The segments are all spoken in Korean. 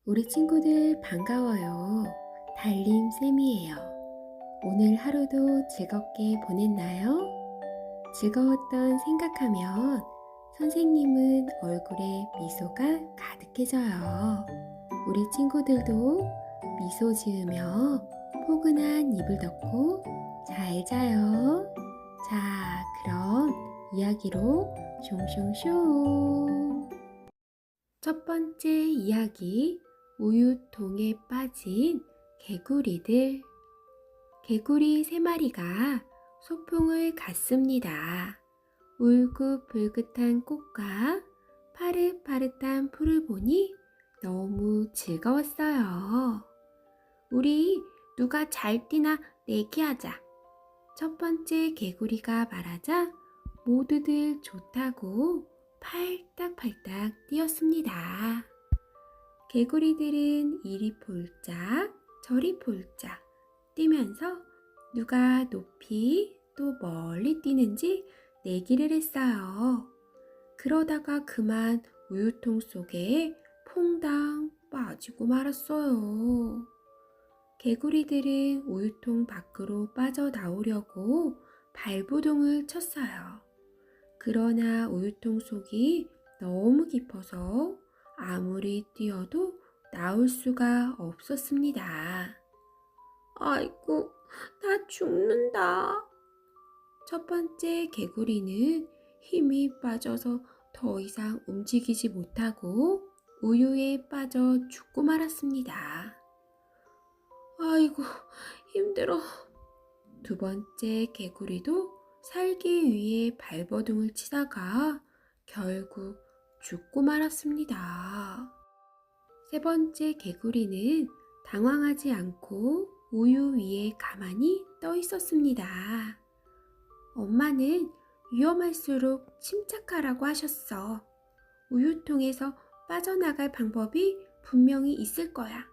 우리 친구들 반가워요. 달림쌤이에요. 오늘 하루도 즐겁게 보냈나요? 즐거웠던 생각하면 선생님은 얼굴에 미소가 가득해져요. 우리 친구들도 미소 지으며 포근한 이불 덮고 잘 자요. 자, 그럼 이야기로 숑숑숑. 첫 번째 이야기, 우유통에 빠진 개구리들. 개구리 3마리가 소풍을 갔습니다. 울긋불긋한 꽃과 파릇파릇한 풀을 보니 너무 즐거웠어요. 우리 누가 잘 뛰나 내기하자. 첫 번째 개구리가 말하자 모두들 좋다고 팔딱팔딱 뛰었습니다. 개구리들은 이리 폴짝 저리 폴짝 뛰면서 누가 높이 또 멀리 뛰는지 내기를 했어요. 그러다가 그만 우유통 속에 퐁당 빠지고 말았어요. 개구리들은 우유통 밖으로 빠져나오려고 발버둥을 쳤어요. 그러나 우유통 속이 너무 깊어서 아무리 뛰어도 나올 수가 없었습니다. 아이고, 나 죽는다. 첫 번째 개구리는 힘이 빠져서 더 이상 움직이지 못하고 우유에 빠져 죽고 말았습니다. 아이고, 힘들어. 두 번째 개구리도 살기 위해 발버둥을 치다가 결국 죽고 말았습니다. 세 번째 개구리는 당황하지 않고 우유 위에 가만히 떠 있었습니다. 엄마는 위험할수록 침착하라고 하셨어. 우유통에서 빠져나갈 방법이 분명히 있을 거야.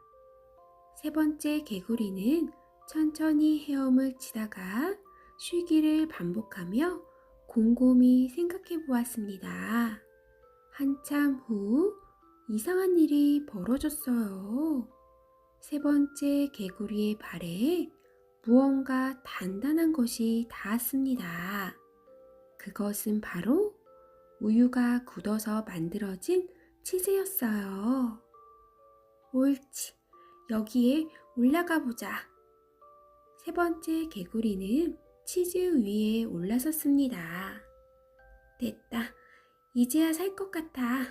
세 번째 개구리는 천천히 헤엄을 치다가 쉬기를 반복하며 곰곰이 생각해 보았습니다. 한참 후 이상한 일이 벌어졌어요. 세 번째 개구리의 발에 무언가 단단한 것이 닿았습니다. 그것은 바로 우유가 굳어서 만들어진 치즈였어요. 옳지, 여기에 올라가 보자. 세 번째 개구리는 치즈 위에 올라섰습니다. 됐다. 이제야 살 것 같아.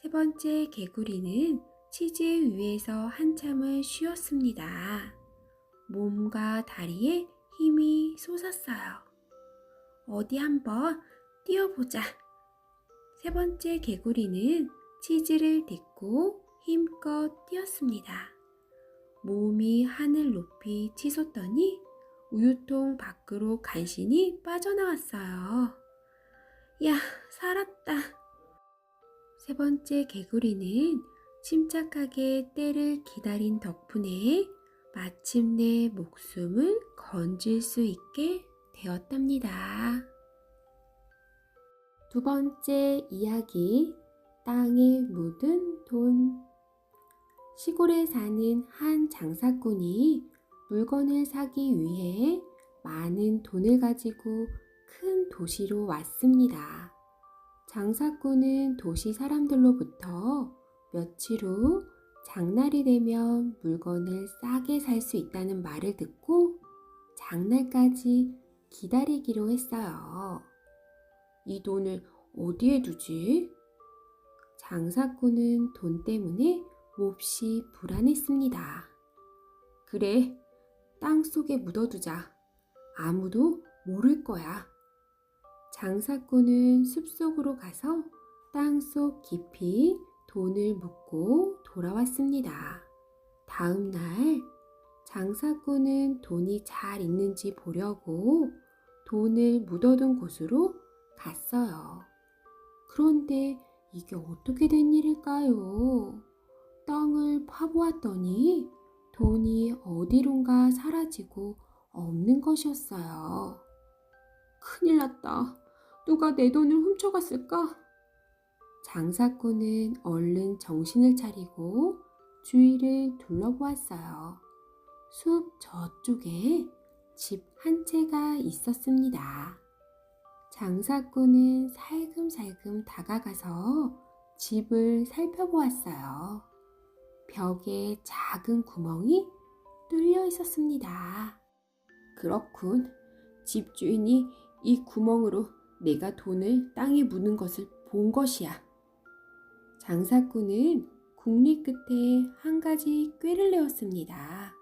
세 번째 개구리는 치즈 위에서 한참을 쉬었습니다. 몸과 다리에 힘이 솟았어요. 어디 한번 뛰어보자. 세 번째 개구리는 치즈를 딛고 힘껏 뛰었습니다. 몸이 하늘 높이 치솟더니 우유통 밖으로 간신히 빠져나왔어요. 야, 살았다. 세 번째 개구리는 침착하게 때를 기다린 덕분에 마침내 목숨을 건질 수 있게 되었답니다. 두 번째 이야기, 땅에 묻은 돈. 시골에 사는 한 장사꾼이 물건을 사기 위해 많은 돈을 가지고 큰 도시로 왔습니다. 장사꾼은 도시 사람들로부터 며칠 후 장날이 되면 물건을 싸게 살 수 있다는 말을 듣고 장날까지 기다리기로 했어요. 이 돈을 어디에 두지? 장사꾼은 돈 때문에 몹시 불안했습니다. 그래, 땅 속에 묻어두자. 아무도 모를 거야. 장사꾼은 숲속으로 가서 땅속 깊이 돈을 묻고 돌아왔습니다. 다음 날 장사꾼은 돈이 잘 있는지 보려고 돈을 묻어둔 곳으로 갔어요. 그런데 이게 어떻게 된 일일까요? 땅을 파보았더니 돈이 어디론가 사라지고 없는 것이었어요. 큰일 났다. 누가 내 돈을 훔쳐갔을까? 장사꾼은 얼른 정신을 차리고 주위를 둘러보았어요. 숲 저쪽에 집 한 채가 있었습니다. 장사꾼은 살금살금 다가가서 집을 살펴보았어요. 벽에 작은 구멍이 뚫려 있었습니다. 그렇군. 집주인이 이 구멍으로 내가 돈을 땅에 묻는 것을 본 것이야. 장사꾼은 국리 끝에 한 가지 꾀를 내었습니다.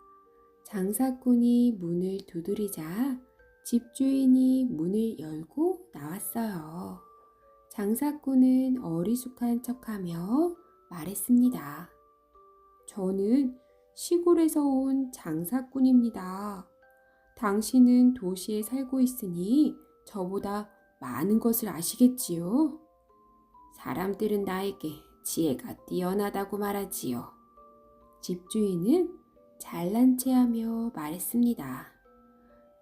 장사꾼이 문을 두드리자 집주인이 문을 열고 나왔어요. 장사꾼은 어리숙한 척하며 말했습니다. 저는 시골에서 온 장사꾼입니다. 당신은 도시에 살고 있으니 저보다 많은 것을 아시겠지요? 사람들은 나에게 지혜가 뛰어나다고 말하지요. 집주인은 잘난 체하며 말했습니다.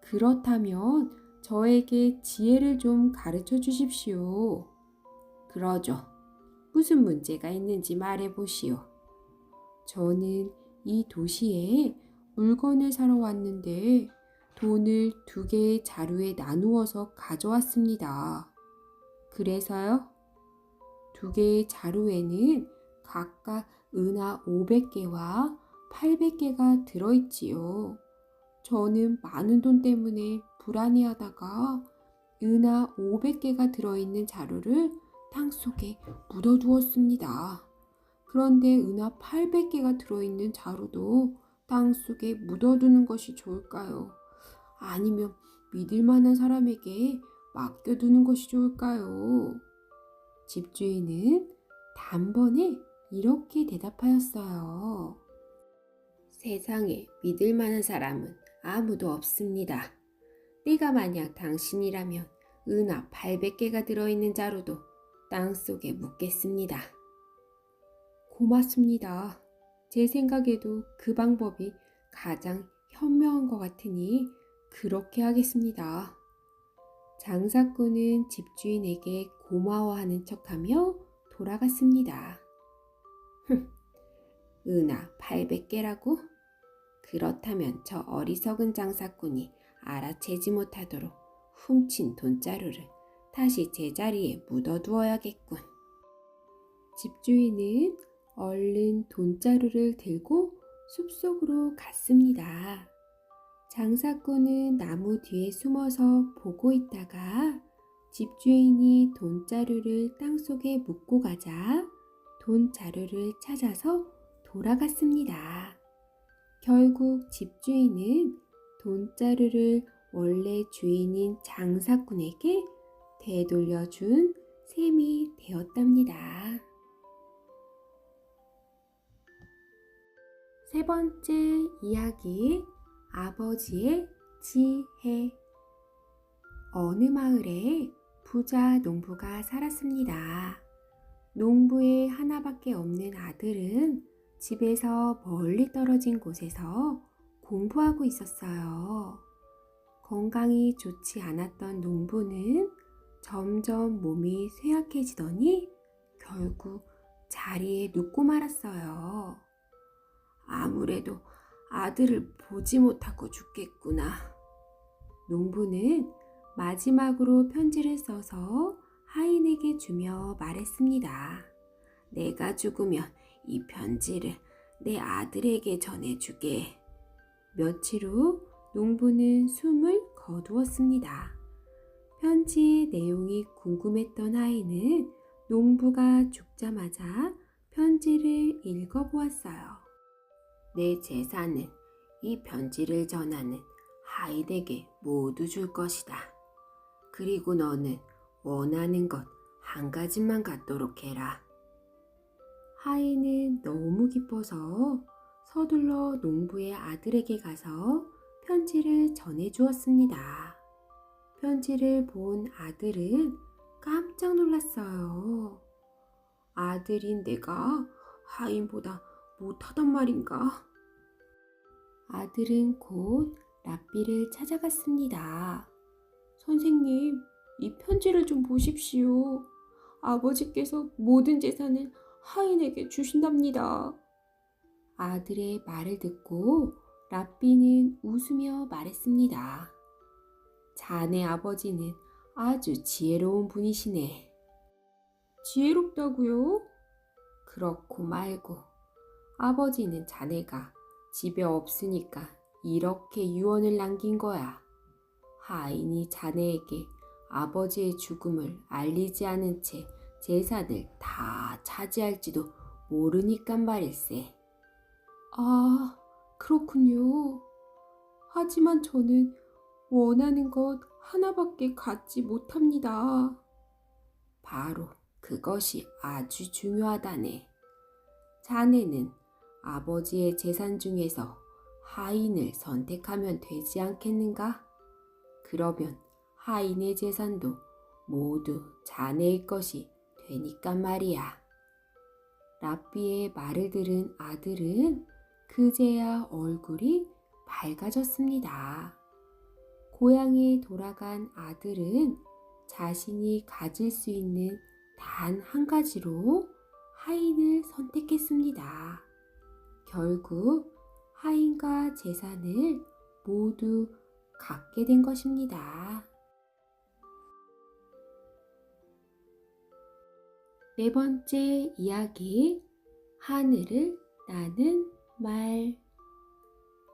그렇다면 저에게 지혜를 좀 가르쳐 주십시오. 그러죠. 무슨 문제가 있는지 말해보시오. 저는 이 도시에 물건을 사러 왔는데 돈을 2개의 자루에 나누어서 가져왔습니다. 그래서요? 2개의 자루에는 각각 은하 500개와 800개가 들어있지요. 저는 많은 돈 때문에 불안해하다가 은하 500개가 들어있는 자루를 땅속에 묻어두었습니다. 그런데 은하 800개가 들어있는 자루도 땅속에 묻어두는 것이 좋을까요? 아니면 믿을 만한 사람에게 맡겨두는 것이 좋을까요? 집주인은 단번에 이렇게 대답하였어요. 세상에 믿을 만한 사람은 아무도 없습니다. 내가 만약 당신이라면 은하 800개가 들어있는 자루도 땅속에 묻겠습니다. 고맙습니다. 제 생각에도 그 방법이 가장 현명한 것 같으니 그렇게 하겠습니다. 장사꾼은 집주인에게 고마워하는 척하며 돌아갔습니다. 은하 800개라고? 그렇다면 저 어리석은 장사꾼이 알아채지 못하도록 훔친 돈자루를 다시 제자리에 묻어두어야겠군. 집주인은 얼른 돈자루를 들고 숲속으로 갔습니다. 장사꾼은 나무 뒤에 숨어서 보고 있다가 집주인이 돈자루를 땅속에 묻고 가자 돈자루를 찾아서 돌아갔습니다. 결국 집주인은 돈자루를 원래 주인인 장사꾼에게 되돌려준 셈이 되었답니다. 3번째 이야기, 아버지의 지혜. 어느 마을에 부자 농부가 살았습니다. 농부의 하나밖에 없는 아들은 집에서 멀리 떨어진 곳에서 공부하고 있었어요. 건강이 좋지 않았던 농부는 점점 몸이 쇠약해지더니 결국 자리에 눕고 말았어요. 아무래도 아들을 보지 못하고 죽겠구나. 농부는 마지막으로 편지를 써서 하인에게 주며 말했습니다. 내가 죽으면 이 편지를 내 아들에게 전해주게. 며칠 후 농부는 숨을 거두었습니다. 편지의 내용이 궁금했던 하인은 농부가 죽자마자 편지를 읽어보았어요. 내 재산은 이 편지를 전하는 하인에게 모두 줄 것이다. 그리고 너는 원하는 것 한 가지만 갖도록 해라. 하인은 너무 기뻐서 서둘러 농부의 아들에게 가서 편지를 전해주었습니다. 편지를 본 아들은 깜짝 놀랐어요. 아들인 내가 하인보다 못하단 말인가? 아들은 곧 랍비를 찾아갔습니다. 선생님, 이 편지를 좀 보십시오. 아버지께서 모든 재산을 하인에게 주신답니다. 아들의 말을 듣고 랍비는 웃으며 말했습니다. 자네 아버지는 아주 지혜로운 분이시네. 지혜롭다고요? 그렇고 말고 아버지는 자네가 집에 없으니까 이렇게 유언을 남긴 거야. 하인이 자네에게 아버지의 죽음을 알리지 않은 채 재산을 다 차지할지도 모르니깐 말일세. 아, 그렇군요. 하지만 저는 원하는 것 하나밖에 갖지 못합니다. 바로 그것이 아주 중요하다네. 자네는 아버지의 재산 중에서 하인을 선택하면 되지 않겠는가? 그러면 하인의 재산도 모두 자네의 것이 되니까 말이야. 랍비의 말을 들은 아들은 그제야 얼굴이 밝아졌습니다. 고향에 돌아간 아들은 자신이 가질 수 있는 단 한 가지로 하인을 선택했습니다. 결국 하인과 재산을 모두 갖게 된 것입니다. 네 번째 이야기, 하늘을 나는 말.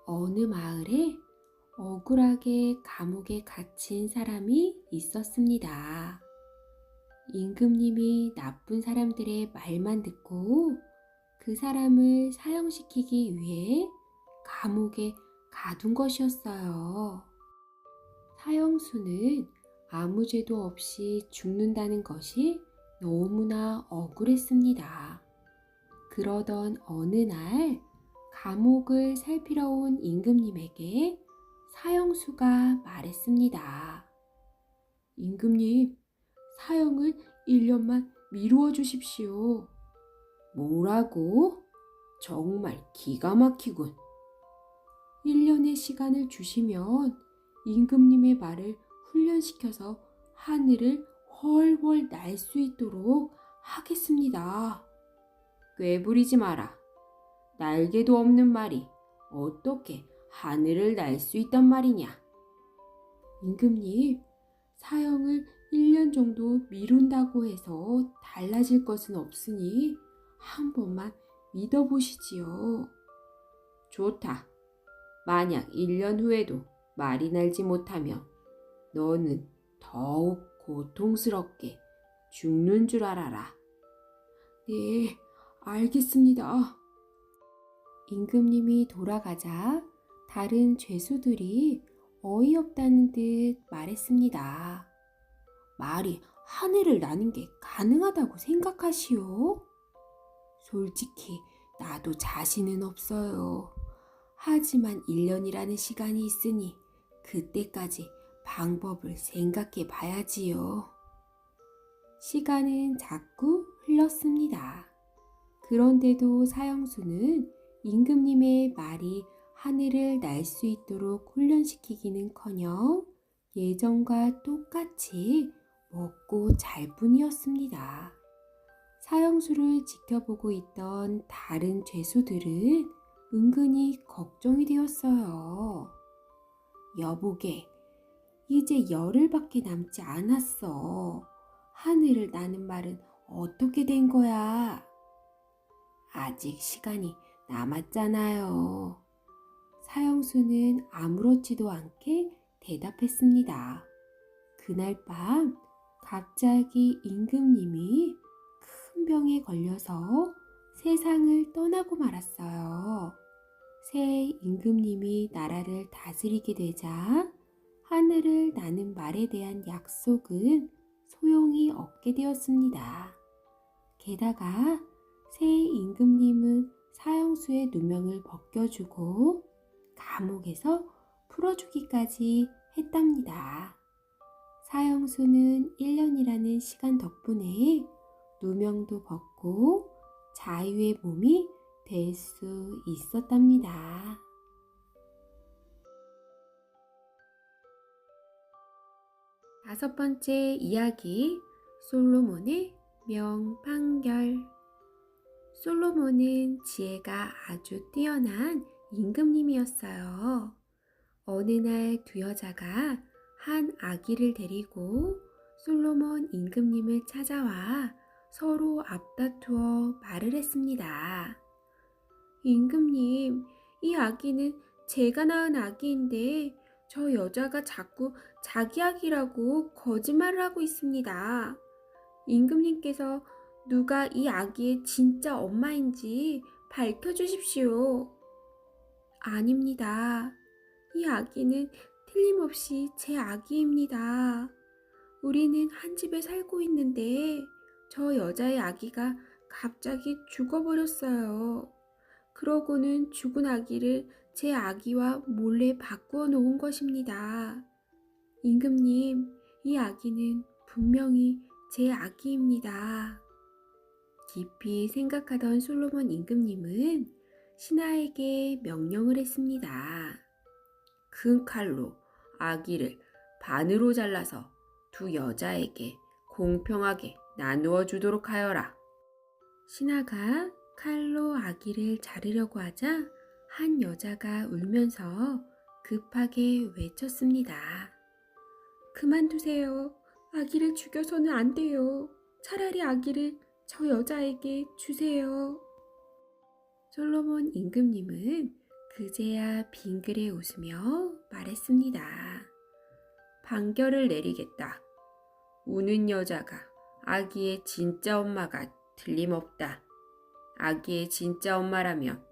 어느 마을에 억울하게 감옥에 갇힌 사람이 있었습니다. 임금님이 나쁜 사람들의 말만 듣고 그 사람을 사형시키기 위해 감옥에 가둔 것이었어요. 사형수는 아무 죄도 없이 죽는다는 것이 너무나 억울했습니다. 그러던 어느 날 감옥을 살피러 온 임금님에게 사형수가 말했습니다. 임금님, 사형을 1년만 미루어 주십시오. 뭐라고? 정말 기가 막히군. 1년의 시간을 주시면 임금님의 말을 훈련시켜서 하늘을 훨훨 날 수 있도록 하겠습니다. 꾀부리지 마라. 날개도 없는 말이 어떻게 하늘을 날 수 있단 말이냐? 임금님, 사형을 1년 정도 미룬다고 해서 달라질 것은 없으니 한 번만 믿어보시지요. 좋다. 만약 1년 후에도 말이 날지 못하면 너는 더욱 고통스럽게 죽는 줄 알아라. 네, 알겠습니다. 임금님이 돌아가자 다른 죄수들이 어이없다는 듯 말했습니다. 말이 하늘을 나는 게 가능하다고 생각하시오? 솔직히 나도 자신은 없어요. 하지만 1년이라는 시간이 있으니 그때까지 방법을 생각해 봐야지요. 시간은 자꾸 흘렀습니다. 그런데도 사형수는 임금님의 말이 하늘을 날 수 있도록 훈련시키기는커녕 예전과 똑같이 먹고 잘 뿐이었습니다. 사형수를 지켜보고 있던 다른 죄수들은 은근히 걱정이 되었어요. 여보게, 이제 열흘밖에 남지 않았어. 하늘을 나는 말은 어떻게 된 거야? 아직 시간이 남았잖아요. 사형수는 아무렇지도 않게 대답했습니다. 그날 밤 갑자기 임금님이 큰 병에 걸려서 세상을 떠나고 말았어요. 새 임금님이 나라를 다스리게 되자 하늘을 나는 말에 대한 약속은 소용이 없게 되었습니다. 게다가 새 임금님은 사형수의 누명을 벗겨주고 감옥에서 풀어주기까지 했답니다. 사형수는 1년이라는 시간 덕분에 누명도 벗고 자유의 몸이 될 수 있었답니다. 다섯 번째 이야기, 솔로몬의 명판결. 솔로몬은 지혜가 아주 뛰어난 임금님이었어요. 어느 날 두 여자가 한 아기를 데리고 솔로몬 임금님을 찾아와 서로 앞다투어 말을 했습니다. 임금님, 이 아기는 제가 낳은 아기인데 저 여자가 자꾸 자기 아기라고 거짓말을 하고 있습니다. 임금님께서 누가 이 아기의 진짜 엄마인지 밝혀주십시오. 아닙니다. 이 아기는 틀림없이 제 아기입니다. 우리는 한 집에 살고 있는데 저 여자의 아기가 갑자기 죽어버렸어요. 그러고는 죽은 아기를 제 아기와 몰래 바꾸어 놓은 것입니다. 임금님, 이 아기는 분명히 제 아기입니다. 깊이 생각하던 솔로몬 임금님은 신하에게 명령을 했습니다. 큰 칼로 아기를 반으로 잘라서 두 여자에게 공평하게 나누어 주도록 하여라. 신하가 칼로 아기를 자르려고 하자 한 여자가 울면서 급하게 외쳤습니다. 그만두세요. 아기를 죽여서는 안 돼요. 차라리 아기를 저 여자에게 주세요. 솔로몬 임금님은 그제야 빙그레 웃으며 말했습니다. 판결을 내리겠다. 우는 여자가 아기의 진짜 엄마가 틀림없다. 아기의 진짜 엄마라면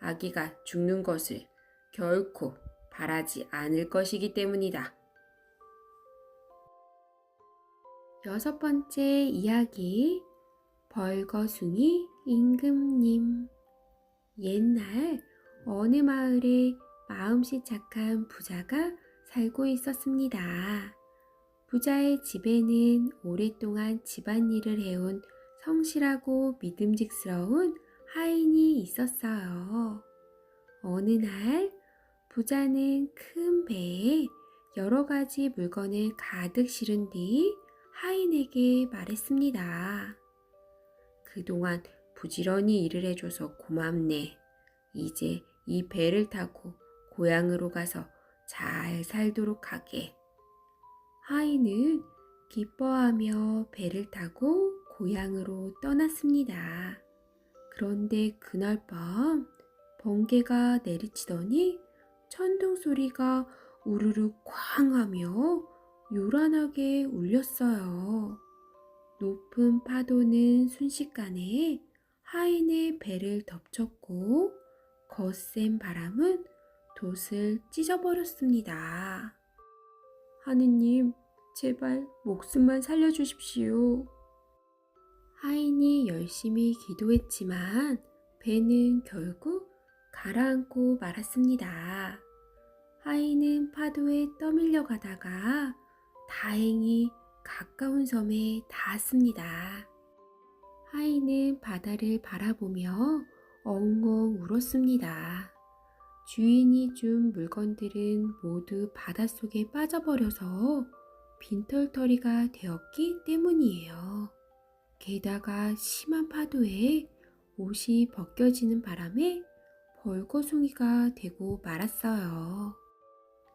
아기가 죽는 것을 결코 바라지 않을 것이기 때문이다. 여섯 번째 이야기, 벌거숭이 임금님. 옛날 어느 마을에 마음씨 착한 부자가 살고 있었습니다. 부자의 집에는 오랫동안 집안일을 해온 성실하고 믿음직스러운 하인이 있었어요. 어느 날 부자는 큰 배에 여러 가지 물건을 가득 실은 뒤 하인에게 말했습니다. 그동안 부지런히 일을 해줘서 고맙네. 이제 이 배를 타고 고향으로 가서 잘 살도록 하게. 하인은 기뻐하며 배를 타고 고향으로 떠났습니다. 그런데 그날 밤 번개가 내리치더니 천둥 소리가 우르르 쾅 하며 요란하게 울렸어요. 높은 파도는 순식간에 하인의 배를 덮쳤고 거센 바람은 돛을 찢어버렸습니다. 하느님, 제발 목숨만 살려주십시오. 하인이 열심히 기도했지만 배는 결국 가라앉고 말았습니다. 하인은 파도에 떠밀려 가다가 다행히 가까운 섬에 닿았습니다. 하인은 바다를 바라보며 엉엉 울었습니다. 주인이 준 물건들은 모두 바닷속에 빠져버려서 빈털터리가 되었기 때문이에요. 게다가 심한 파도에 옷이 벗겨지는 바람에 벌거숭이가 되고 말았어요.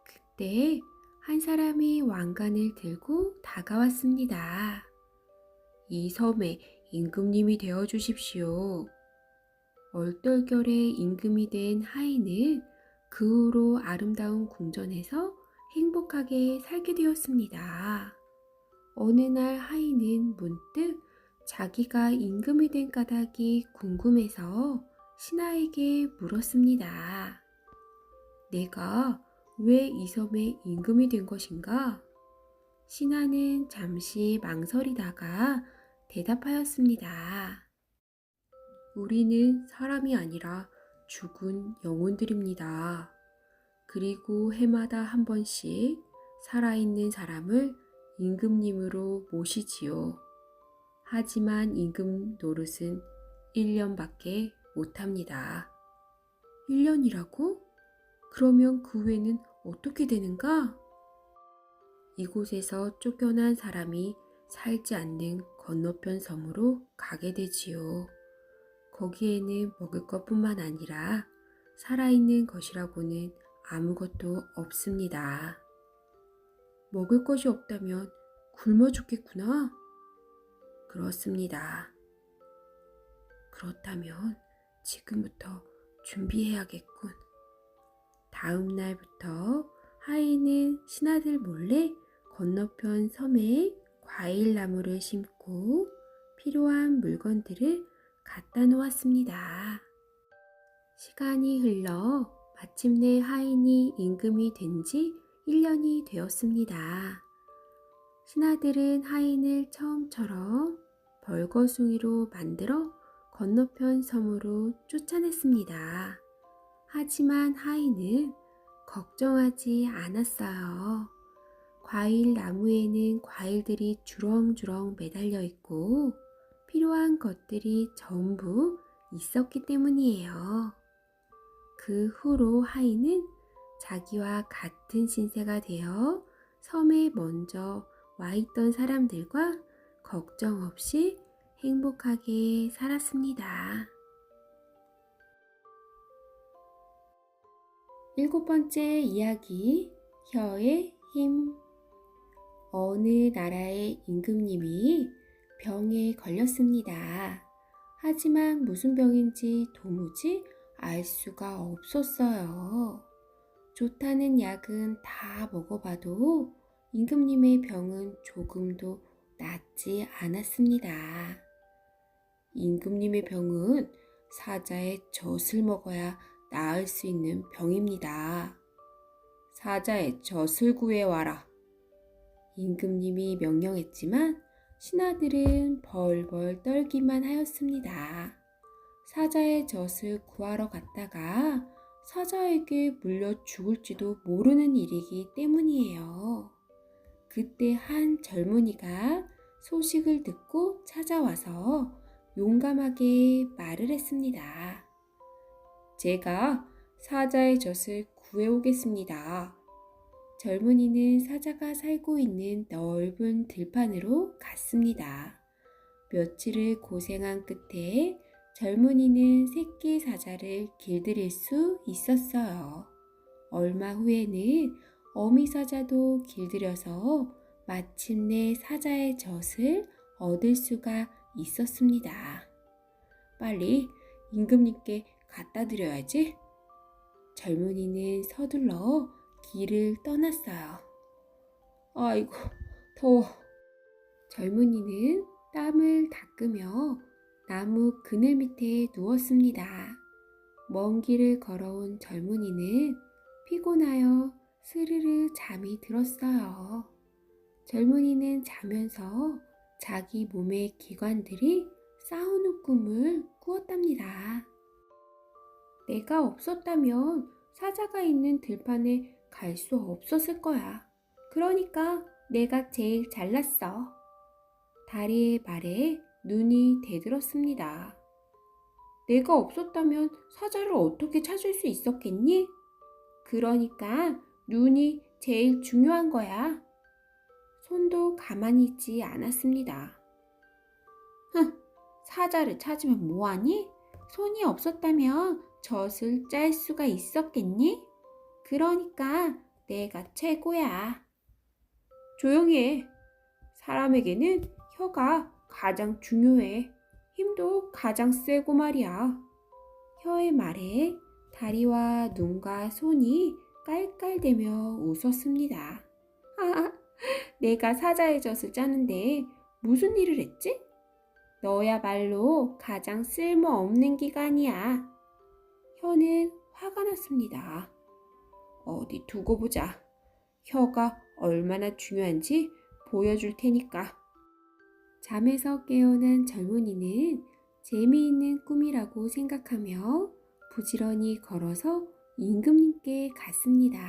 그때 한 사람이 왕관을 들고 다가왔습니다. 이 섬의 임금님이 되어 주십시오. 얼떨결에 임금이 된 하인은 그 후로 아름다운 궁전에서 행복하게 살게 되었습니다. 어느 날 하인은 문득 자기가 임금이 된 까닭이 궁금해서 신하에게 물었습니다. 내가 왜 이 섬의 임금이 된 것인가? 신하는 잠시 망설이다가 대답하였습니다. 우리는 사람이 아니라 죽은 영혼들입니다. 그리고 해마다 한 번씩 살아있는 사람을 임금님으로 모시지요. 하지만 임금 노릇은 1년밖에 못합니다. 1년이라고? 그러면 그 후에는 어떻게 되는가? 이곳에서 쫓겨난 사람이 살지 않는 건너편 섬으로 가게 되지요. 거기에는 먹을 것뿐만 아니라 살아있는 것이라고는 아무것도 없습니다. 먹을 것이 없다면 굶어 죽겠구나. 그렇습니다. 그렇다면 지금부터 준비해야겠군. 다음 날부터 하인은 신하들 몰래 건너편 섬에 과일 나무를 심고 필요한 물건들을 갖다 놓았습니다. 시간이 흘러 마침내 하인이 임금이 된 지 1년이 되었습니다. 신하들은 하인을 처음처럼 벌거숭이로 만들어 건너편 섬으로 쫓아냈습니다. 하지만 하인은 걱정하지 않았어요. 과일 나무에는 과일들이 주렁주렁 매달려 있고 필요한 것들이 전부 있었기 때문이에요. 그 후로 하인은 자기와 같은 신세가 되어 섬에 먼저 와 있던 사람들과 걱정 없이 행복하게 살았습니다. 7번째 이야기, 혀의 힘. 어느 나라의 임금님이 병에 걸렸습니다. 하지만 무슨 병인지 도무지 알 수가 없었어요. 좋다는 약은 다 먹어봐도 임금님의 병은 조금도 낫지 않았습니다. 임금님의 병은 사자의 젖을 먹어야 나을 수 있는 병입니다. 사자의 젖을 구해와라. 임금님이 명령했지만 신하들은 벌벌 떨기만 하였습니다. 사자의 젖을 구하러 갔다가 사자에게 물려 죽을지도 모르는 일이기 때문이에요. 그때 한 젊은이가 소식을 듣고 찾아와서 용감하게 말을 했습니다. 제가 사자의 젖을 구해오겠습니다. 젊은이는 사자가 살고 있는 넓은 들판으로 갔습니다. 며칠을 고생한 끝에 젊은이는 새끼 사자를 길들일 수 있었어요. 얼마 후에는 어미 사자도 길들여서 마침내 사자의 젖을 얻을 수가 있었습니다. 빨리 임금님께 갖다 드려야지. 젊은이는 서둘러 길을 떠났어요. 아이고, 더워. 젊은이는 땀을 닦으며 나무 그늘 밑에 누웠습니다. 먼 길을 걸어온 젊은이는 피곤하여 스르르 잠이 들었어요. 젊은이는 자면서 자기 몸의 기관들이 싸우는 꿈을 꾸었답니다. 내가 없었다면 사자가 있는 들판에 갈 수 없었을 거야. 그러니까 내가 제일 잘났어. 다리의 말에 눈이 대들었습니다. 내가 없었다면 사자를 어떻게 찾을 수 있었겠니? 그러니까 눈이 제일 중요한 거야. 손도 가만히 있지 않았습니다. 사자를 찾으면 뭐하니? 손이 없었다면 젖을 짤 수가 있었겠니? 그러니까 내가 최고야. 조용히 해. 사람에게는 혀가 가장 중요해. 힘도 가장 세고 말이야. 혀의 말에 다리와 눈과 손이 깔깔대며 웃었습니다. 내가 사자의 젖을 짜는데 무슨 일을 했지? 너야말로 가장 쓸모없는 기관이야. 혀는 화가 났습니다. 어디 두고 보자. 혀가 얼마나 중요한지 보여줄 테니까. 잠에서 깨어난 젊은이는 재미있는 꿈이라고 생각하며 부지런히 걸어서 임금님께 갔습니다.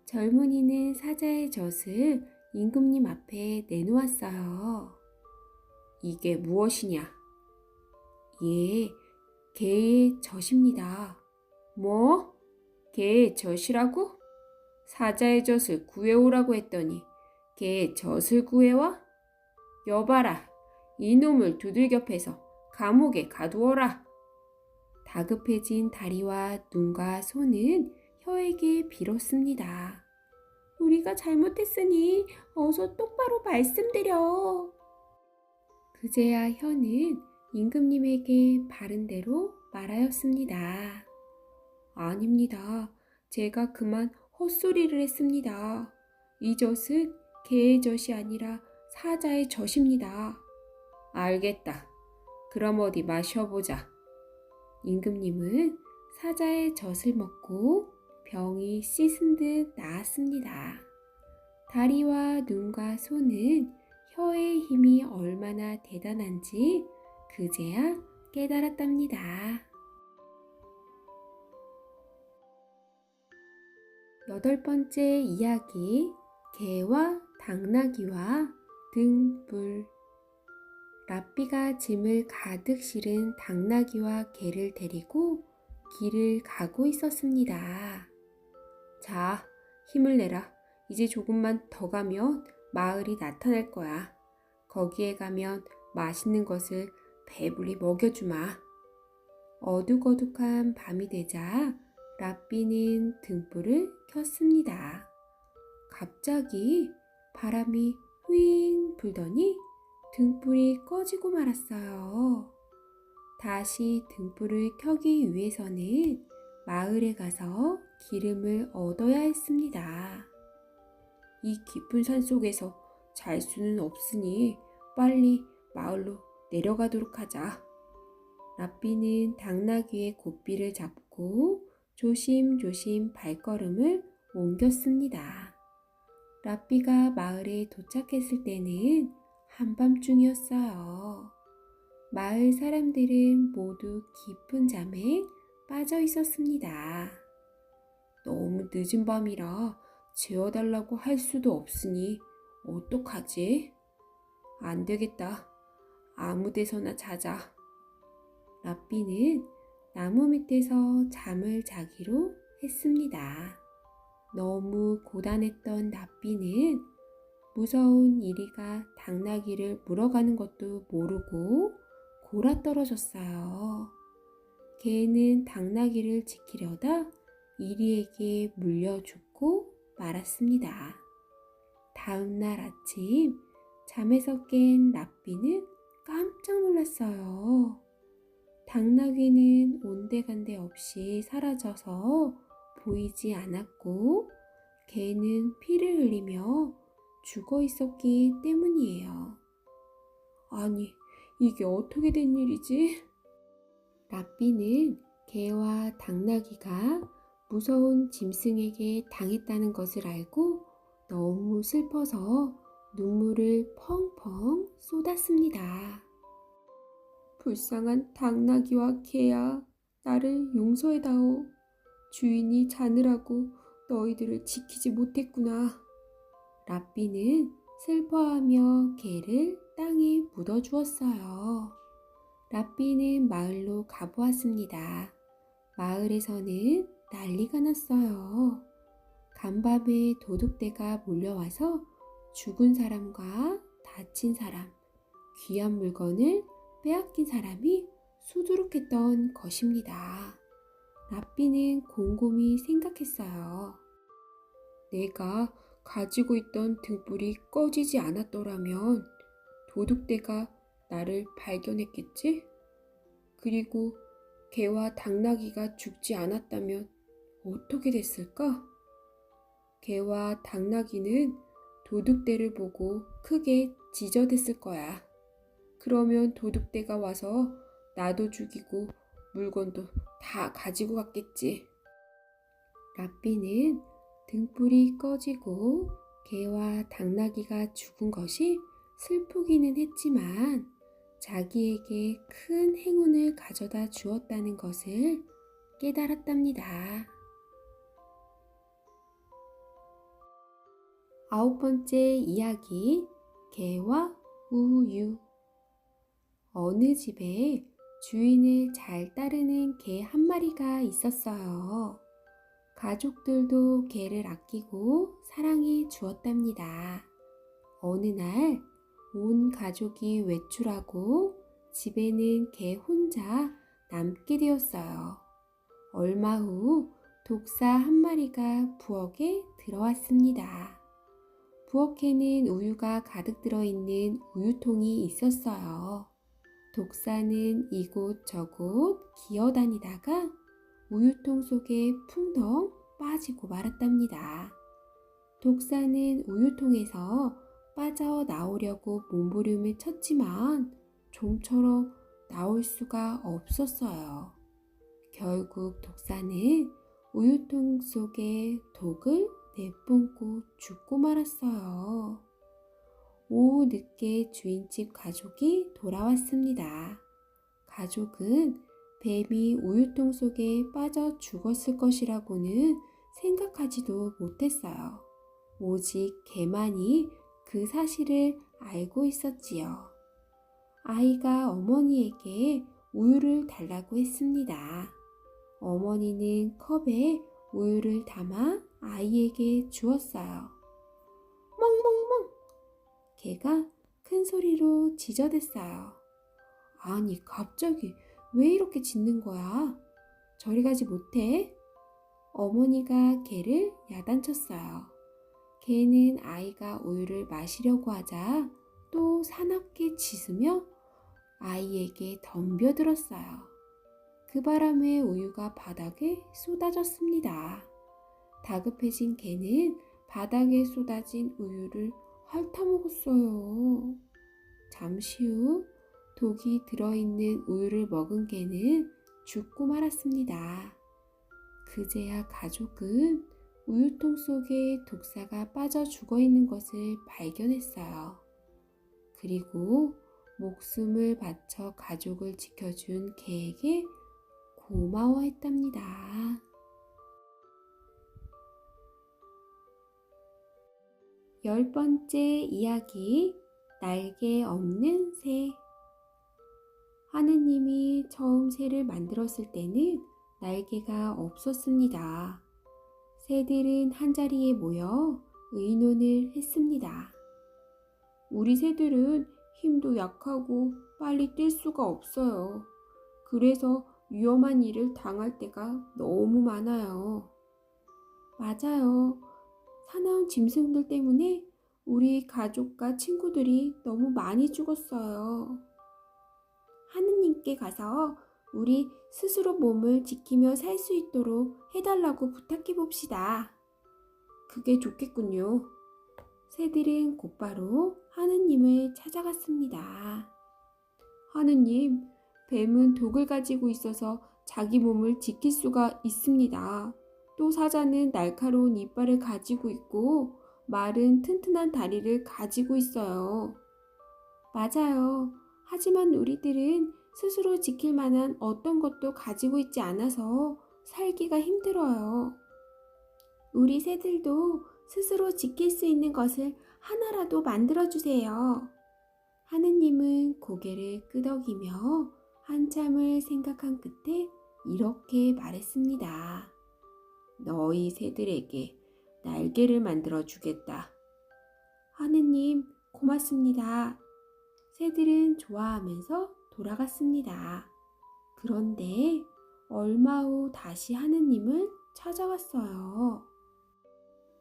젊은이는 사자의 젖을 임금님 앞에 내놓았어요. 이게 무엇이냐? 예, 개의 젖입니다. 뭐? 개의 젖이라고? 사자의 젖을 구해오라고 했더니 개의 젖을 구해와? 여봐라, 이놈을 두들겨 패서 감옥에 가두어라. 다급해진 다리와 눈과 손은 혀에게 빌었습니다. 우리가 잘못했으니 어서 똑바로 말씀드려. 그제야 혀는 임금님에게 바른 대로 말하였습니다. 아닙니다. 제가 그만 헛소리를 했습니다. 이 젖은 개의 젖이 아니라 사자의 젖입니다. 알겠다. 그럼 어디 마셔보자. 임금님은 사자의 젖을 먹고 병이 씻은 듯 나았습니다. 다리와 눈과 손은 혀의 힘이 얼마나 대단한지 그제야 깨달았답니다. 여덟 번째 이야기, 개와 당나귀와 등불. 랍비가 짐을 가득 실은 당나귀와 개를 데리고 길을 가고 있었습니다. 자, 힘을 내라. 이제 조금만 더 가면 마을이 나타날 거야. 거기에 가면 맛있는 것을 배불리 먹여주마. 어둑어둑한 밤이 되자 랍비는 등불을 켰습니다. 갑자기 바람이 휘잉 불더니 등불이 꺼지고 말았어요. 다시 등불을 켜기 위해서는 마을에 가서 기름을 얻어야 했습니다. 이 깊은 산 속에서 잘 수는 없으니 빨리 마을로 내려가도록 하자. 랍비는 당나귀의 고삐를 잡고 조심조심 발걸음을 옮겼습니다. 랍비가 마을에 도착했을 때는 한밤중이었어요. 마을 사람들은 모두 깊은 잠에 빠져 있었습니다. 너무 늦은 밤이라 재워달라고 할 수도 없으니 어떡하지? 안 되겠다. 아무 데서나 자자. 랍비는 나무 밑에서 잠을 자기로 했습니다. 너무 고단했던 랍비는 무서운 이리가 당나귀를 물어가는 것도 모르고 골아떨어졌어요. 개는 당나귀를 지키려다 이리에게 물려 죽고 말았습니다. 다음 날 아침 잠에서 깬 랍비는 깜짝 놀랐어요. 당나귀는 온데간데 없이 사라져서 보이지 않았고 개는 피를 흘리며 죽어 있었기 때문이에요. 아니, 이게 어떻게 된 일이지? 랍비는 개와 당나귀가 무서운 짐승에게 당했다는 것을 알고 너무 슬퍼서 눈물을 펑펑 쏟았습니다. 불쌍한 당나귀와 개야, 나를 용서해다오. 주인이 자느라고 너희들을 지키지 못했구나. 랍비는 슬퍼하며 개를 땅에 묻어주었어요. 랍비는 마을로 가보았습니다. 마을에서는 난리가 났어요. 간밤에 도둑대가 몰려와서 죽은 사람과 다친 사람, 귀한 물건을 빼앗긴 사람이 수두룩했던 것입니다. 랍비는 곰곰이 생각했어요. 내가 가지고 있던 등불이 꺼지지 않았더라면 도둑대가 나를 발견했겠지? 그리고 개와 당나귀가 죽지 않았다면 어떻게 됐을까? 개와 당나귀는 도둑대를 보고 크게 지저댔을 거야. 그러면 도둑대가 와서 나도 죽이고 물건도 다 가지고 갔겠지. 랍비는 등불이 꺼지고 개와 당나귀가 죽은 것이 슬프기는 했지만 자기에게 큰 행운을 가져다 주었다는 것을 깨달았답니다. 아홉 번째 이야기, 개와 우유. 어느 집에 주인을 잘 따르는 개 한 마리가 있었어요. 가족들도 개를 아끼고 사랑해 주었답니다. 어느 날 온 가족이 외출하고 집에는 개 혼자 남게 되었어요. 얼마 후 독사 한 마리가 부엌에 들어왔습니다. 부엌에는 우유가 가득 들어있는 우유통이 있었어요. 독사는 이곳저곳 기어다니다가 우유통 속에 풍덩 빠지고 말았답니다. 독사는 우유통에서 빠져나오려고 몸부림을 쳤지만 좀처럼 나올 수가 없었어요. 결국 독사는 우유통 속에 독을 내뿜고 죽고 말았어요. 오후 늦게 주인집 가족이 돌아왔습니다. 가족은 뱀이 우유통 속에 빠져 죽었을 것이라고는 생각하지도 못했어요. 오직 개만이 그 사실을 알고 있었지요. 아이가 어머니에게 우유를 달라고 했습니다. 어머니는 컵에 우유를 담아 아이에게 주었어요. 멍멍멍! 개가 큰 소리로 짖어댔어요. 아니, 갑자기 왜 이렇게 짖는 거야? 저리 가지 못해? 어머니가 개를 야단쳤어요. 개는 아이가 우유를 마시려고 하자 또 사납게 짖으며 아이에게 덤벼들었어요. 그 바람에 우유가 바닥에 쏟아졌습니다. 다급해진 개는 바닥에 쏟아진 우유를 핥아먹었어요. 잠시 후 독이 들어있는 우유를 먹은 개는 죽고 말았습니다. 그제야 가족은 우유통 속에 독사가 빠져 죽어 있는 것을 발견했어요. 그리고 목숨을 바쳐 가족을 지켜준 개에게 고마워했답니다. 10번째 이야기, 날개 없는 새. 하느님이 처음 새를 만들었을 때는 날개가 없었습니다. 새들은 한자리에 모여 의논을 했습니다. 우리 새들은 힘도 약하고 빨리 뛸 수가 없어요. 그래서 위험한 일을 당할 때가 너무 많아요. 맞아요. 사나운 짐승들 때문에 우리 가족과 친구들이 너무 많이 죽었어요. 하느님께 가서 우리 스스로 몸을 지키며 살 수 있도록 해달라고 부탁해 봅시다. 그게 좋겠군요. 새들은 곧바로 하느님을 찾아갔습니다. 하느님, 뱀은 독을 가지고 있어서 자기 몸을 지킬 수가 있습니다. 또 사자는 날카로운 이빨을 가지고 있고 말은 튼튼한 다리를 가지고 있어요. 맞아요. 하지만 우리들은 스스로 지킬 만한 어떤 것도 가지고 있지 않아서 살기가 힘들어요. 우리 새들도 스스로 지킬 수 있는 것을 하나라도 만들어주세요. 하느님은 고개를 끄덕이며 한참을 생각한 끝에 이렇게 말했습니다. 너희 새들에게 날개를 만들어 주겠다. 하느님, 고맙습니다. 새들은 좋아하면서 돌아갔습니다. 그런데 얼마 후 다시 하느님을 찾아왔어요.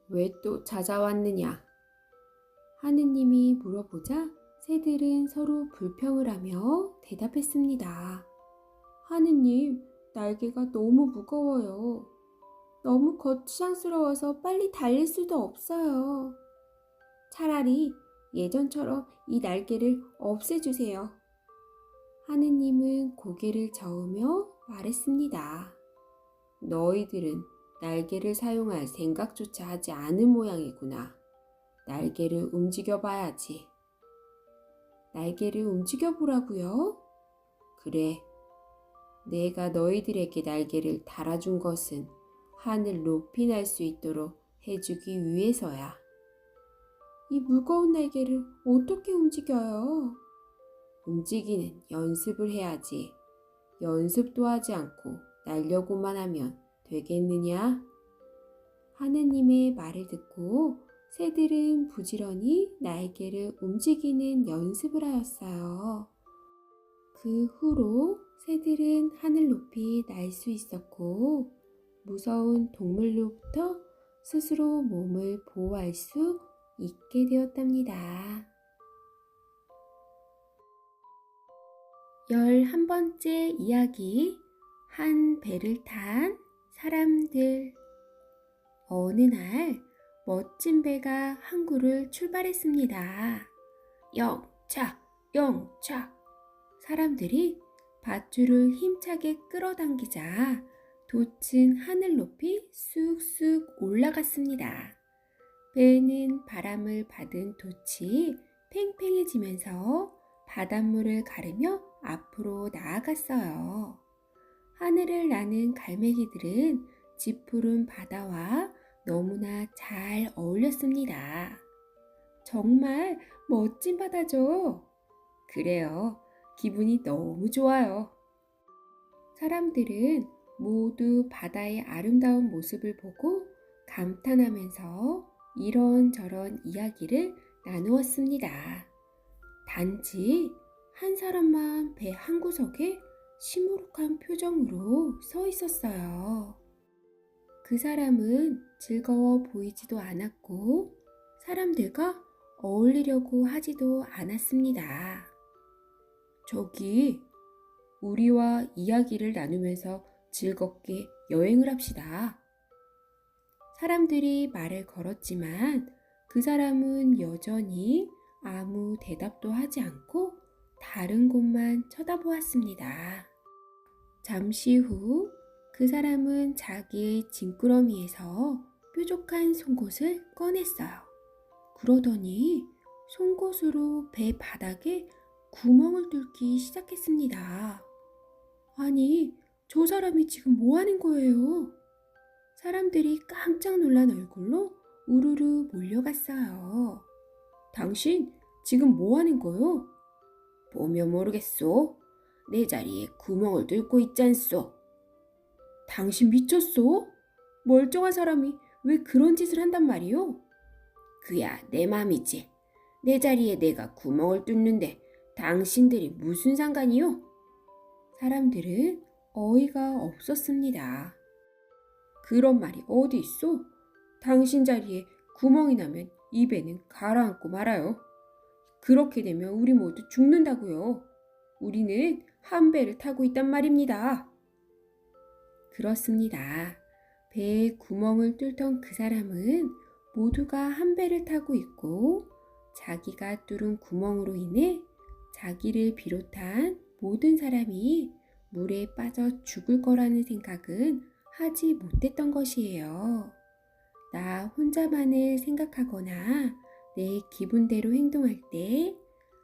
왜 또 찾아왔느냐? 하느님이 물어보자 새들은 서로 불평을 하며 대답했습니다. 하느님, 날개가 너무 무거워요. 너무 거추장스러워서 빨리 달릴 수도 없어요. 차라리 예전처럼 이 날개를 없애주세요. 하느님은 고개를 저으며 말했습니다. 너희들은 날개를 사용할 생각조차 하지 않은 모양이구나. 날개를 움직여 봐야지. 날개를 움직여 보라고요? 그래. 내가 너희들에게 날개를 달아준 것은 하늘 높이 날 수 있도록 해주기 위해서야. 이 무거운 날개를 어떻게 움직여요? 움직이는 연습을 해야지. 연습도 하지 않고 날려고만 하면 되겠느냐? 하느님의 말을 듣고 새들은 부지런히 날개를 움직이는 연습을 하였어요. 그 후로 새들은 하늘 높이 날 수 있었고 무서운 동물로부터 스스로 몸을 보호할 수 있게 되었답니다. 11번째 이야기. 한 배를 탄 사람들. 어느 날 멋진 배가 항구를 출발했습니다. 영차, 영차. 사람들이 밧줄을 힘차게 끌어당기자 돛은 하늘 높이 쑥쑥 올라갔습니다. 배는 바람을 받은 돛이 팽팽해지면서 바닷물을 가르며 앞으로 나아갔어요. 하늘을 나는 갈매기들은 짙푸른 바다와 너무나 잘 어울렸습니다. 정말 멋진 바다죠? 그래요. 기분이 너무 좋아요. 사람들은 모두 바다의 아름다운 모습을 보고 감탄하면서 이런저런 이야기를 나누었습니다. 단지 한 사람만 배 한 구석에 시무룩한 표정으로 서 있었어요. 그 사람은 즐거워 보이지도 않았고 사람들과 어울리려고 하지도 않았습니다. 저기, 우리와 이야기를 나누면서 즐겁게 여행을 합시다. 사람들이 말을 걸었지만 그 사람은 여전히 아무 대답도 하지 않고 다른 곳만 쳐다보았습니다. 잠시 후 그 사람은 자기의 짐꾸러미에서 뾰족한 송곳을 꺼냈어요. 그러더니 송곳으로 배 바닥에 구멍을 뚫기 시작했습니다. 아니, 저 사람이 지금 뭐 하는 거예요? 사람들이 깜짝 놀란 얼굴로 우르르 몰려갔어요. 당신 지금 뭐 하는 거요? 보면 모르겠소. 내 자리에 구멍을 뚫고 있잖소. 당신 미쳤소? 멀쩡한 사람이 왜 그런 짓을 한단 말이오? 그야 내 맘이지. 내 자리에 내가 구멍을 뚫는데 당신들이 무슨 상관이요? 사람들은 어이가 없었습니다. 그런 말이 어디 있어? 당신 자리에 구멍이 나면 이 배는 가라앉고 말아요. 그렇게 되면 우리 모두 죽는다고요. 우리는 한 배를 타고 있단 말입니다. 그렇습니다. 배에 구멍을 뚫던 그 사람은 모두가 한 배를 타고 있고 자기가 뚫은 구멍으로 인해 자기를 비롯한 모든 사람이 물에 빠져 죽을 거라는 생각은 하지 못했던 것이에요. 나 혼자만을 생각하거나 내 기분대로 행동할 때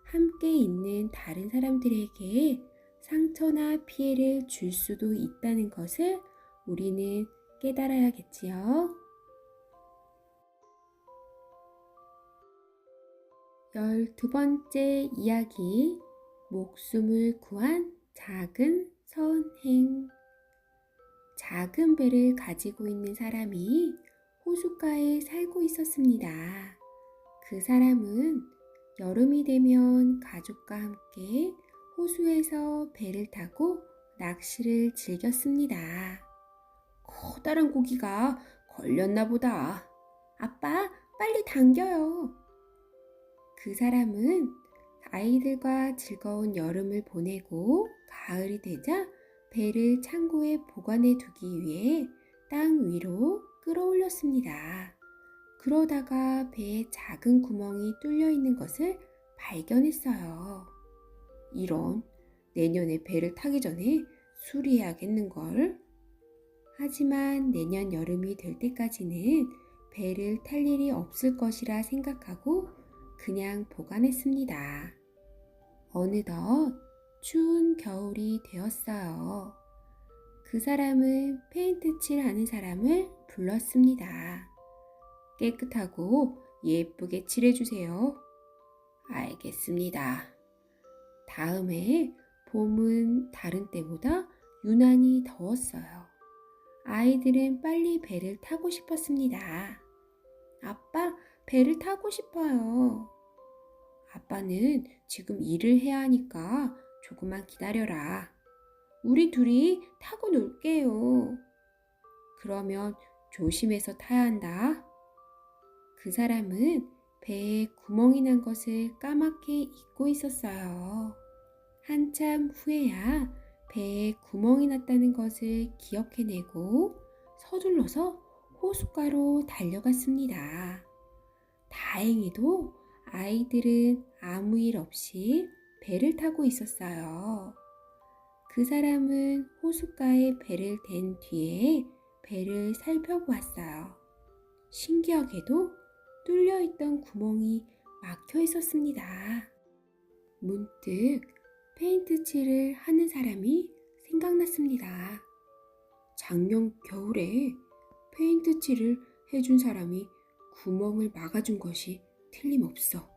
함께 있는 다른 사람들에게 상처나 피해를 줄 수도 있다는 것을 우리는 깨달아야겠지요. 12번째 이야기. 목숨을 구한 작은 선행. 작은 배를 가지고 있는 사람이 호숫가에 살고 있었습니다. 그 사람은 여름이 되면 가족과 함께 호수에서 배를 타고 낚시를 즐겼습니다. 커다란 고기가 걸렸나 보다. 아빠, 빨리 당겨요. 그 사람은 아이들과 즐거운 여름을 보내고 가을이 되자 배를 창고에 보관해 두기 위해 땅 위로 끌어올렸습니다. 그러다가 배에 작은 구멍이 뚫려 있는 것을 발견했어요. 이런, 내년에 배를 타기 전에 수리해야겠는걸. 하지만 내년 여름이 될 때까지는 배를 탈 일이 없을 것이라 생각하고 그냥 보관했습니다. 어느덧 추운 겨울이 되었어요. 그 사람은 페인트 칠하는 사람을 불렀습니다. 깨끗하고 예쁘게 칠해주세요. 알겠습니다. 다음에 봄은 다른 때보다 유난히 더웠어요. 아이들은 빨리 배를 타고 싶었습니다. 아빠, 배를 타고 싶어요. 아빠는 지금 일을 해야 하니까 조금만 기다려라. 우리 둘이 타고 놀게요. 그러면 조심해서 타야 한다. 그 사람은 배에 구멍이 난 것을 까맣게 잊고 있었어요. 한참 후에야 배에 구멍이 났다는 것을 기억해내고 서둘러서 호숫가로 달려갔습니다. 다행히도 아이들은 아무 일 없이 배를 타고 있었어요. 그 사람은 호숫가에 배를 댄 뒤에 배를 살펴보았어요. 신기하게도 뚫려있던 구멍이 막혀 있었습니다. 문득 페인트 칠을 하는 사람이 생각났습니다. 작년 겨울에 페인트 칠을 해준 사람이 구멍을 막아준 것이 틀림없어.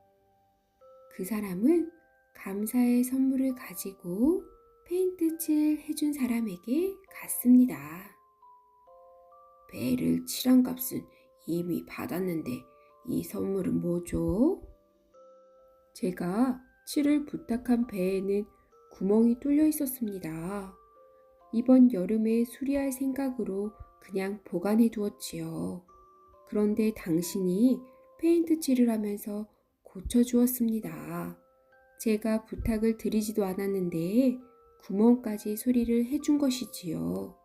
그 사람은 감사의 선물을 가지고 페인트 칠 해준 사람에게 갔습니다. 배를 칠한 값은 이미 받았는데 이 선물은 뭐죠? 제가 칠을 부탁한 배에는 구멍이 뚫려 있었습니다. 이번 여름에 수리할 생각으로 그냥 보관해 두었지요. 그런데 당신이 페인트 칠을 하면서 고쳐주었습니다. 제가 부탁을 드리지도 않았는데 구멍까지 수리를 해준 것이지요.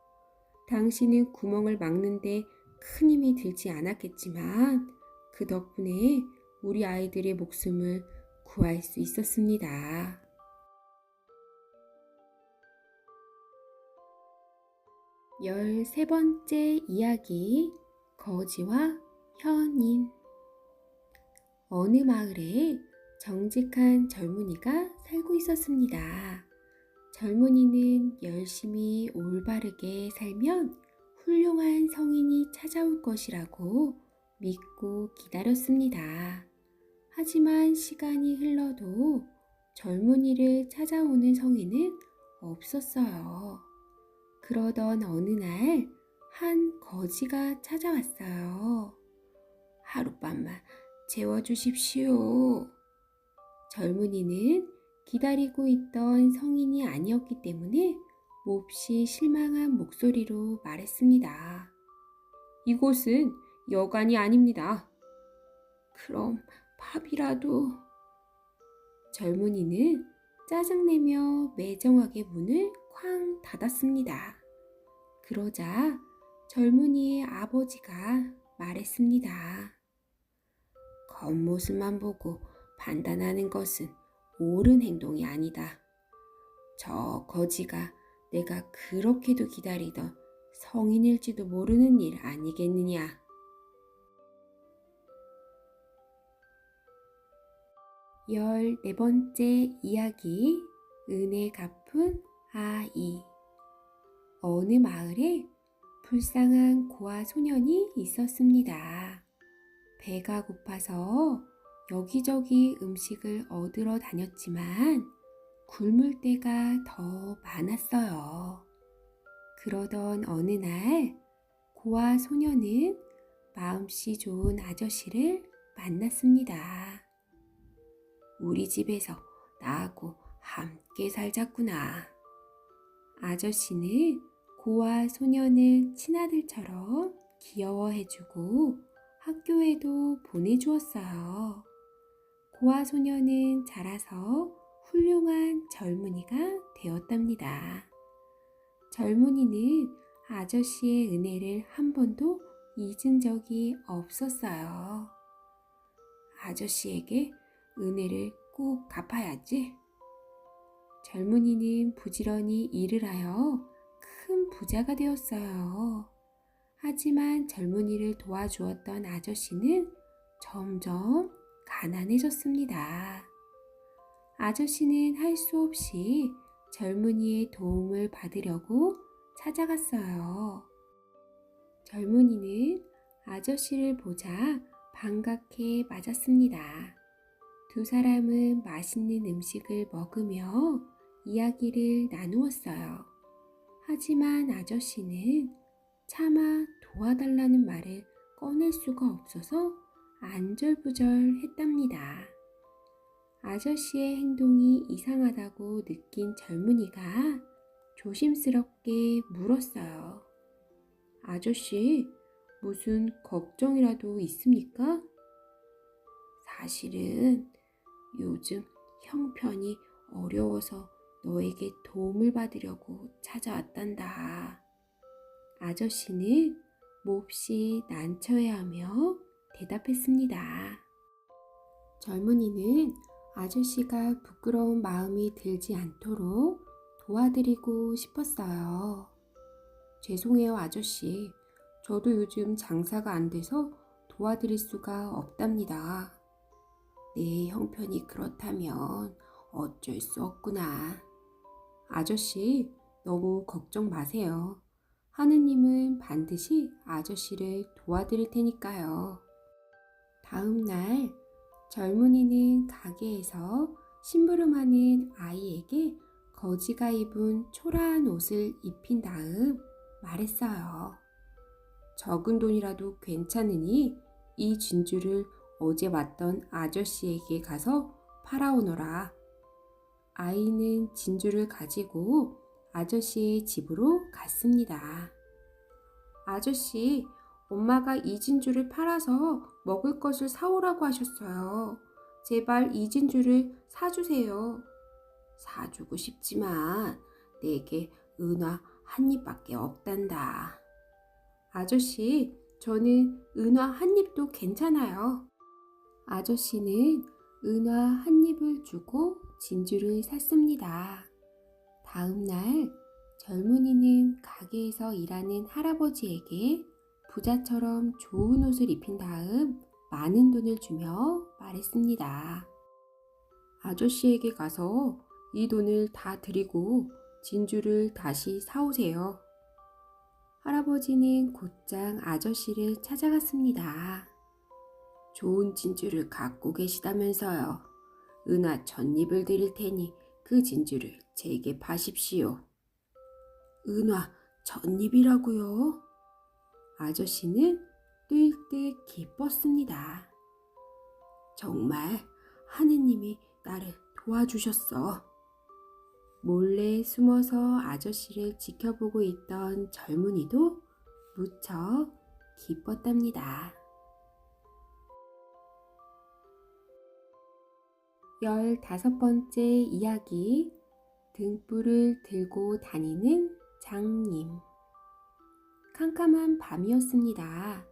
당신은 구멍을 막는데 큰 힘이 들지 않았겠지만 그 덕분에 우리 아이들의 목숨을 구할 수 있었습니다. 13번째 이야기, 거지와 현인. 어느 마을에 정직한 젊은이가 살고 있었습니다. 젊은이는 열심히 올바르게 살면 훌륭한 성인이 찾아올 것이라고 믿고 기다렸습니다. 하지만 시간이 흘러도 젊은이를 찾아오는 성인은 없었어요. 그러던 어느 날 한 거지가 찾아왔어요. 하룻밤만 재워주십시오. 젊은이는 기다리고 있던 성인이 아니었기 때문에 몹시 실망한 목소리로 말했습니다. 이곳은 여관이 아닙니다. 그럼 밥이라도. 젊은이는 짜증내며 매정하게 문을 쾅 닫았습니다. 그러자 젊은이의 아버지가 말했습니다. 겉모습만 보고 판단하는 것은 옳은 행동이 아니다. 저 거지가 내가 그렇게도 기다리던 성인일지도 모르는 일 아니겠느냐. 14번째 이야기, 은혜 갚은 아이. 어느 마을에 불쌍한 고아 소년이 있었습니다. 배가 고파서 여기저기 음식을 얻으러 다녔지만 굶을 때가 더 많았어요. 그러던 어느 날 고아 소년은 마음씨 좋은 아저씨를 만났습니다. 우리 집에서 나하고 함께 살자꾸나. 아저씨는 고아 소년을 친아들처럼 귀여워해주고 학교에도 보내주었어요. 고아 소년은 자라서 훌륭한 젊은이가 되었답니다. 젊은이는 아저씨의 은혜를 한 번도 잊은 적이 없었어요. 아저씨에게 은혜를 꼭 갚아야지. 젊은이는 부지런히 일을 하여 큰 부자가 되었어요. 하지만 젊은이를 도와주었던 아저씨는 점점 가난해졌습니다. 아저씨는 할 수 없이 젊은이의 도움을 받으려고 찾아갔어요. 젊은이는 아저씨를 보자 반갑게 맞았습니다. 두 사람은 맛있는 음식을 먹으며 이야기를 나누었어요. 하지만 아저씨는 차마 도와달라는 말을 꺼낼 수가 없어서 안절부절했답니다. 아저씨의 행동이 이상하다고 느낀 젊은이가 조심스럽게 물었어요. 아저씨, 무슨 걱정이라도 있습니까? 사실은 요즘 형편이 어려워서 너에게 도움을 받으려고 찾아왔단다. 아저씨는 몹시 난처해하며 대답했습니다. 젊은이는 아저씨가 부끄러운 마음이 들지 않도록 도와드리고 싶었어요. 죄송해요, 아저씨. 저도 요즘 장사가 안 돼서 도와드릴 수가 없답니다. 내 형편이 그렇다면 어쩔 수 없구나. 아저씨, 너무 걱정 마세요. 하느님은 반드시 아저씨를 도와드릴 테니까요. 다음 날 젊은이는 가게에서 심부름하는 아이에게 거지가 입은 초라한 옷을 입힌 다음 말했어요. 적은 돈이라도 괜찮으니 이 진주를 어제 왔던 아저씨에게 가서 팔아오너라. 아이는 진주를 가지고 아저씨의 집으로 갔습니다. 아저씨, 엄마가 이 진주를 팔아서 먹을 것을 사오라고 하셨어요. 제발 이 진주를 사주세요. 사주고 싶지만 내게 은화 한 입밖에 없단다. 아저씨, 저는 은화 한 입도 괜찮아요. 아저씨는 은화 한 입을 주고 진주를 샀습니다. 다음 날 젊은이는 가게에서 일하는 할아버지에게 부자처럼 좋은 옷을 입힌 다음 많은 돈을 주며 말했습니다. 아저씨에게 가서 이 돈을 다 드리고 진주를 다시 사오세요. 할아버지는 곧장 아저씨를 찾아갔습니다. 좋은 진주를 갖고 계시다면서요. 은화 1000입을 드릴 테니 그 진주를 제게 파십시오. 은화 1000입이라고요? 아저씨는 뛸 듯 기뻤습니다. 정말 하느님이 나를 도와주셨어. 몰래 숨어서 아저씨를 지켜보고 있던 젊은이도 무척 기뻤답니다. 15번째 이야기, 등불을 들고 다니는 장님. 캄캄한 밤이었습니다.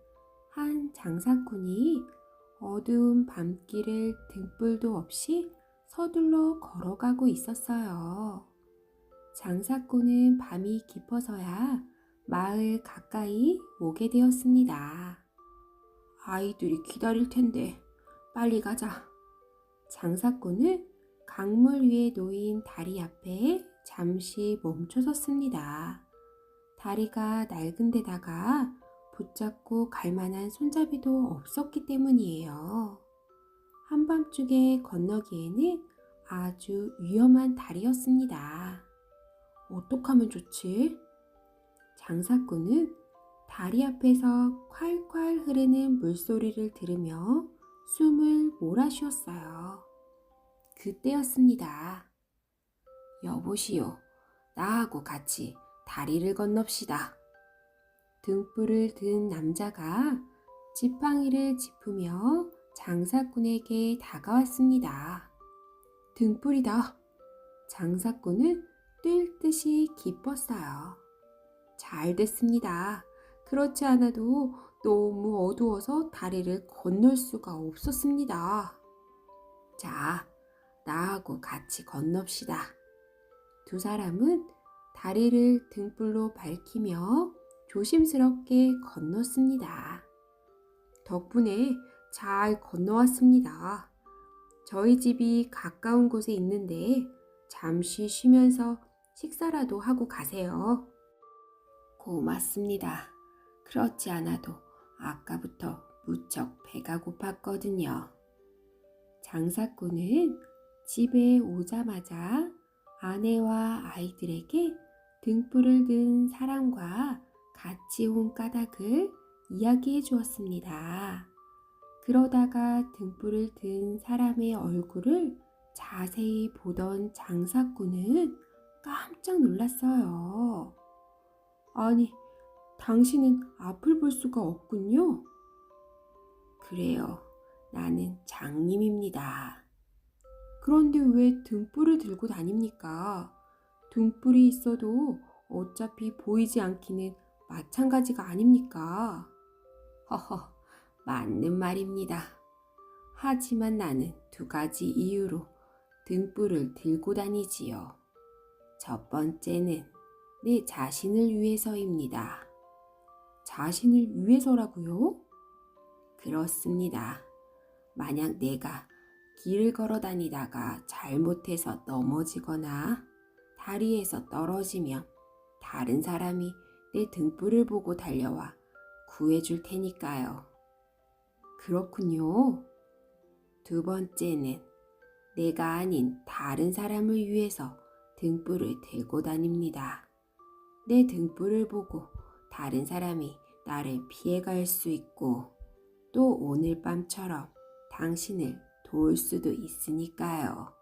한 장사꾼이 어두운 밤길을 등불도 없이 서둘러 걸어가고 있었어요. 장사꾼은 밤이 깊어서야 마을 가까이 오게 되었습니다. 아이들이 기다릴 텐데 빨리 가자. 장사꾼은 강물 위에 놓인 다리 앞에 잠시 멈춰섰습니다. 다리가 낡은 데다가 붙잡고 갈 만한 손잡이도 없었기 때문이에요. 한밤중에 건너기에는 아주 위험한 다리였습니다. 어떡하면 좋지? 장사꾼은 다리 앞에서 콸콸 흐르는 물소리를 들으며 숨을 몰아쉬었어요. 그때였습니다. 여보시오, 나하고 같이 다리를 건넙시다. 등불을 든 남자가 지팡이를 짚으며 장사꾼에게 다가왔습니다. 등불이다. 장사꾼은 뛸 듯이 기뻤어요. 잘 됐습니다. 그렇지 않아도 너무 어두워서 다리를 건널 수가 없었습니다. 자, 나하고 같이 건넙시다. 두 사람은 다리를 등불로 밝히며 조심스럽게 건넜습니다. 덕분에 잘 건너왔습니다. 저희 집이 가까운 곳에 있는데 잠시 쉬면서 식사라도 하고 가세요. 고맙습니다. 그렇지 않아도 아까부터 무척 배가 고팠거든요. 장사꾼은 집에 오자마자 아내와 아이들에게 등불을 든 사람과 같이 온 까닭을 이야기해 주었습니다. 그러다가 등불을 든 사람의 얼굴을 자세히 보던 장사꾼은 깜짝 놀랐어요. 아니, 당신은 앞을 볼 수가 없군요. 그래요. 나는 장님입니다. 그런데 왜 등불을 들고 다닙니까? 등불이 있어도 어차피 보이지 않기는 마찬가지가 아닙니까? 허허, 맞는 말입니다. 하지만 나는 두 가지 이유로 등불을 들고 다니지요. 첫 번째는 내 자신을 위해서입니다. 자신을 위해서라고요? 그렇습니다. 만약 내가 길을 걸어 다니다가 잘못해서 넘어지거나 다리에서 떨어지면 다른 사람이 내 등불을 보고 달려와 구해줄 테니까요. 그렇군요. 두 번째는 내가 아닌 다른 사람을 위해서 등불을 들고 다닙니다. 내 등불을 보고 다른 사람이 나를 피해갈 수 있고 또 오늘 밤처럼 당신을 도울 수도 있으니까요.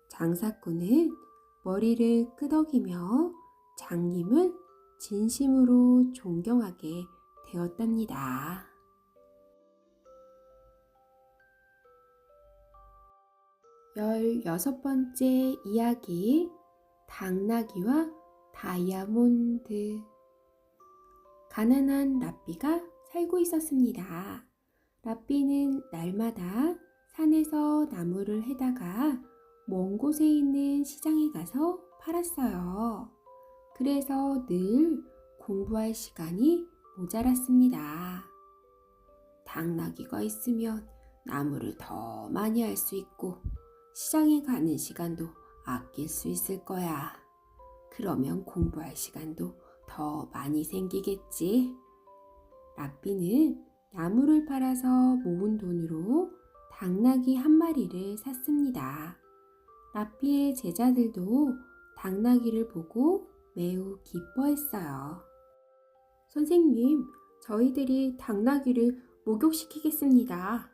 장사꾼은 머리를 끄덕이며 장님을 진심으로 존경하게 되었답니다. 16번째 이야기, 당나귀와 다이아몬드. 가난한 라삐가 살고 있었습니다. 라삐는 날마다 산에서 나무를 해다가 먼 곳에 있는 시장에 가서 팔았어요. 그래서 늘 공부할 시간이 모자랐습니다. 당나귀가 있으면 나무를 더 많이 할 수 있고 시장에 가는 시간도 아낄 수 있을 거야. 그러면 공부할 시간도 더 많이 생기겠지. 라삐는 나무를 팔아서 모은 돈으로 당나귀 한 마리를 샀습니다. 라삐의 제자들도 당나귀를 보고 매우 기뻐했어요. 선생님, 저희들이 당나귀를 목욕시키겠습니다.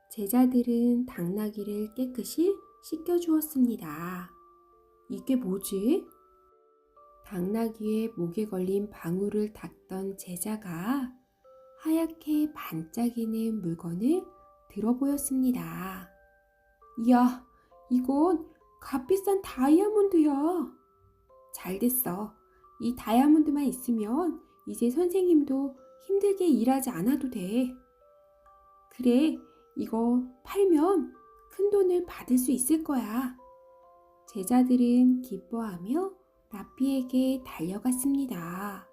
제자들은 당나귀를 깨끗이 씻겨주었습니다. 이게 뭐지? 당나귀의 목에 걸린 방울을 닦던 제자가 하얗게 반짝이는 물건을 들어 보였습니다. 이야, 이건 값비싼 다이아몬드야. 잘 됐어. 이 다이아몬드만 있으면 이제 선생님도 힘들게 일하지 않아도 돼. 그래, 이거 팔면 큰 돈을 받을 수 있을 거야. 제자들은 기뻐하며 라삐에게 달려갔습니다.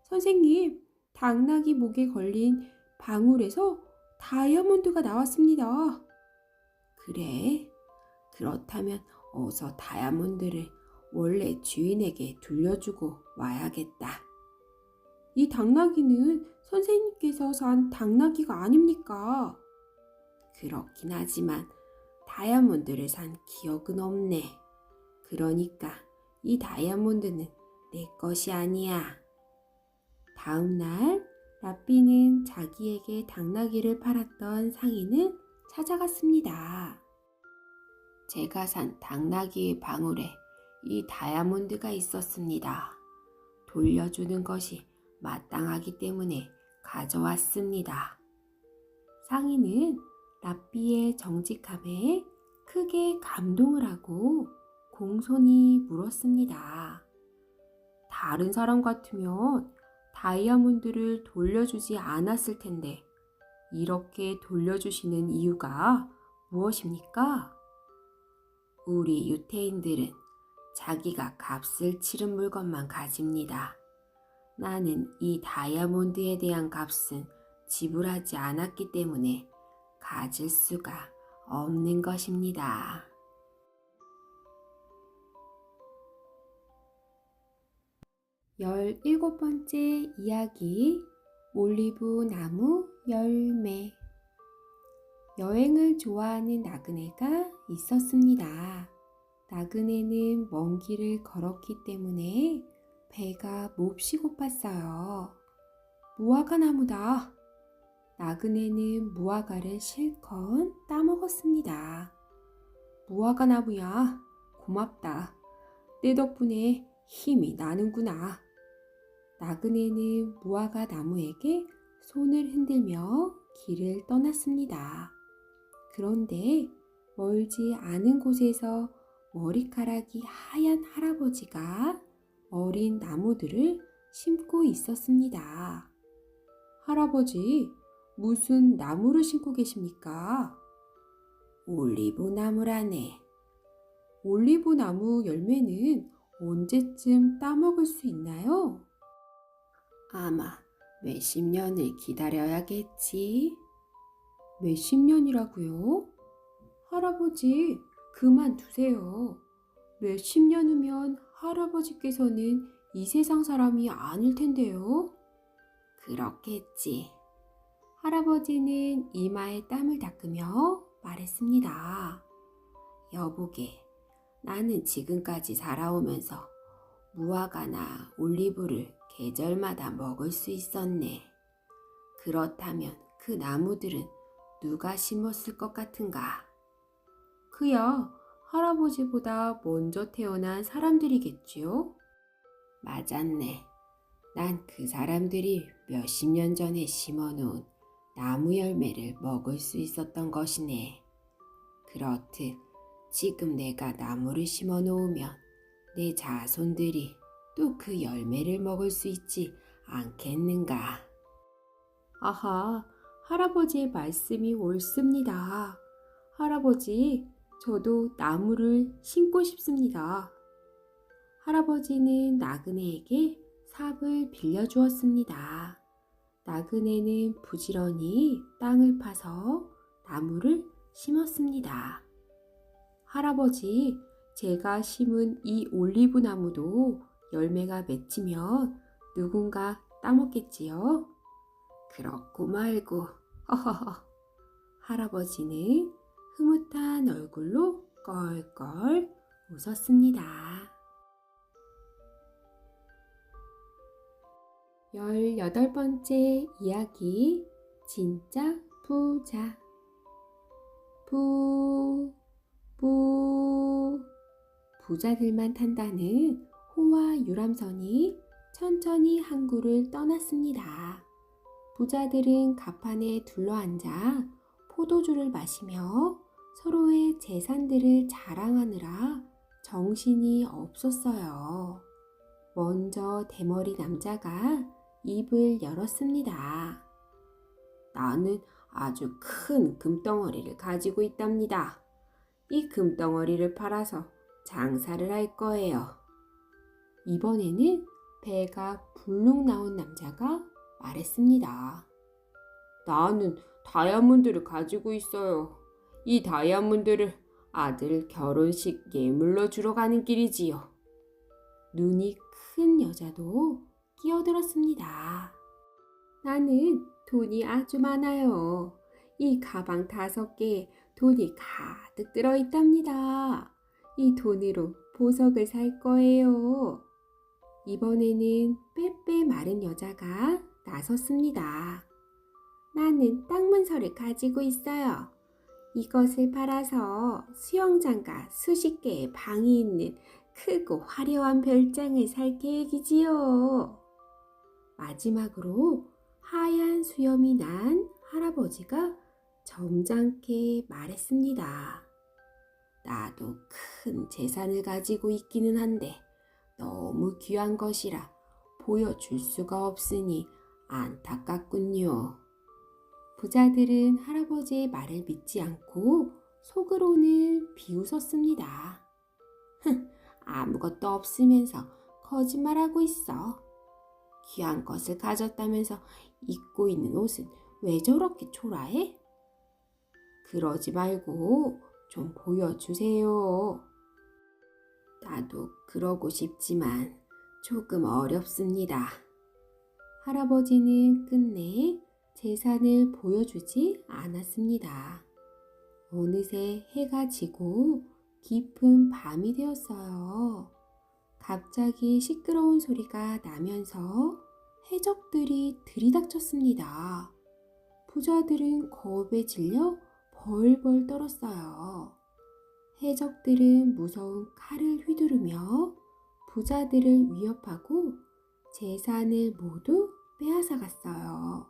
선생님, 당나귀 목에 걸린 방울에서 다이아몬드가 나왔습니다. 그래? 그렇다면 어서 다이아몬드를 원래 주인에게 돌려주고 와야겠다. 이 당나귀는 선생님께서 산 당나귀가 아닙니까? 그렇긴 하지만 다이아몬드를 산 기억은 없네. 그러니까 이 다이아몬드는 내 것이 아니야. 다음 날 라삐는 자기에게 당나귀를 팔았던 상인을 찾아갔습니다. 제가 산 당나귀의 방울에 이 다이아몬드가 있었습니다. 돌려주는 것이 마땅하기 때문에 가져왔습니다. 상인은 라삐의 정직함에 크게 감동을 하고 공손히 물었습니다. 다른 사람 같으면 다이아몬드를 돌려주지 않았을 텐데 이렇게 돌려주시는 이유가 무엇입니까? 우리 유태인들은 자기가 값을 치른 물건만 가집니다. 나는 이 다이아몬드에 대한 값은 지불하지 않았기 때문에 가질 수가 없는 것입니다. 17번째 이야기, 올리브 나무 열매. 여행을 좋아하는 나그네가 있었습니다. 나그네는 먼 길을 걸었기 때문에 배가 몹시 고팠어요. 무화과 나무다. 나그네는 무화과를 실컷 따먹었습니다. 무화과 나무야, 고맙다. 내 덕분에 힘이 나는구나. 나그네는 무화과 나무에게 손을 흔들며 길을 떠났습니다. 그런데 멀지 않은 곳에서 머리카락이 하얀 할아버지가 어린 나무들을 심고 있었습니다. 할아버지, 무슨 나무를 심고 계십니까? 올리브 나무라네. 올리브 나무 열매는 언제쯤 따먹을 수 있나요? 아마 몇십 년을 기다려야겠지. 몇십 년이라고요? 할아버지, 그만두세요. 몇십 년 후면 할아버지께서는 이 세상 사람이 아닐 텐데요. 그렇겠지. 할아버지는 이마에 땀을 닦으며 말했습니다. 여보게, 나는 지금까지 살아오면서 무화과나 올리브를 계절마다 먹을 수 있었네. 그렇다면 그 나무들은 누가 심었을 것 같은가? 그야 할아버지보다 먼저 태어난 사람들이겠지요? 맞았네. 난 그 사람들이 몇십 년 전에 심어놓은 나무 열매를 먹을 수 있었던 것이네. 그렇듯 지금 내가 나무를 심어 놓으면 내 자손들이 또 그 열매를 먹을 수 있지 않겠는가? 아하, 할아버지의 말씀이 옳습니다. 할아버지, 저도 나무를 심고 싶습니다. 할아버지는 나그네에게 삽을 빌려주었습니다. 나그네는 부지런히 땅을 파서 나무를 심었습니다. 할아버지, 제가 심은 이 올리브 나무도 열매가 맺히면 누군가 따먹겠지요? 그렇고 말고, 허허허. 할아버지는 흐뭇한 얼굴로 껄껄 웃었습니다. 18번째 이야기, 진짜 부자. 부자들만 탄다는 호와 유람선이 천천히 항구를 떠났습니다. 부자들은 갑판에 둘러앉아 포도주를 마시며 서로의 재산들을 자랑하느라 정신이 없었어요. 먼저 대머리 남자가 입을 열었습니다. 나는 아주 큰 금덩어리를 가지고 있답니다. 이 금덩어리를 팔아서 장사를 할 거예요. 이번에는 배가 불룩 나온 남자가 말했습니다. 나는 다이아몬드를 가지고 있어요. 이 다이아몬드를 아들 결혼식 예물로 주러 가는 길이지요. 눈이 큰 여자도 끼어들었습니다. 나는 돈이 아주 많아요. 이 가방 5개에 돈이 가득 들어있답니다. 이 돈으로 보석을 살 거예요. 이번에는 빼빼 마른 여자가 나섰습니다. 나는 땅 문서를 가지고 있어요. 이것을 팔아서 수영장과 수십 개의 방이 있는 크고 화려한 별장을 살 계획이지요. 마지막으로 하얀 수염이 난 할아버지가 점잖게 말했습니다. 나도 큰 재산을 가지고 있기는 한데 너무 귀한 것이라 보여줄 수가 없으니 안타깝군요. 부자들은 할아버지의 말을 믿지 않고 속으로는 비웃었습니다. 아무것도 없으면서 거짓말하고 있어. 귀한 것을 가졌다면서 입고 있는 옷은 왜 저렇게 초라해? 그러지 말고 좀 보여주세요. 나도 그러고 싶지만 조금 어렵습니다. 할아버지는 끝내 재산을 보여주지 않았습니다. 어느새 해가 지고 깊은 밤이 되었어요. 갑자기 시끄러운 소리가 나면서 해적들이 들이닥쳤습니다. 부자들은 겁에 질려 벌벌 떨었어요. 해적들은 무서운 칼을 휘두르며 부자들을 위협하고 재산을 모두 빼앗아 갔어요.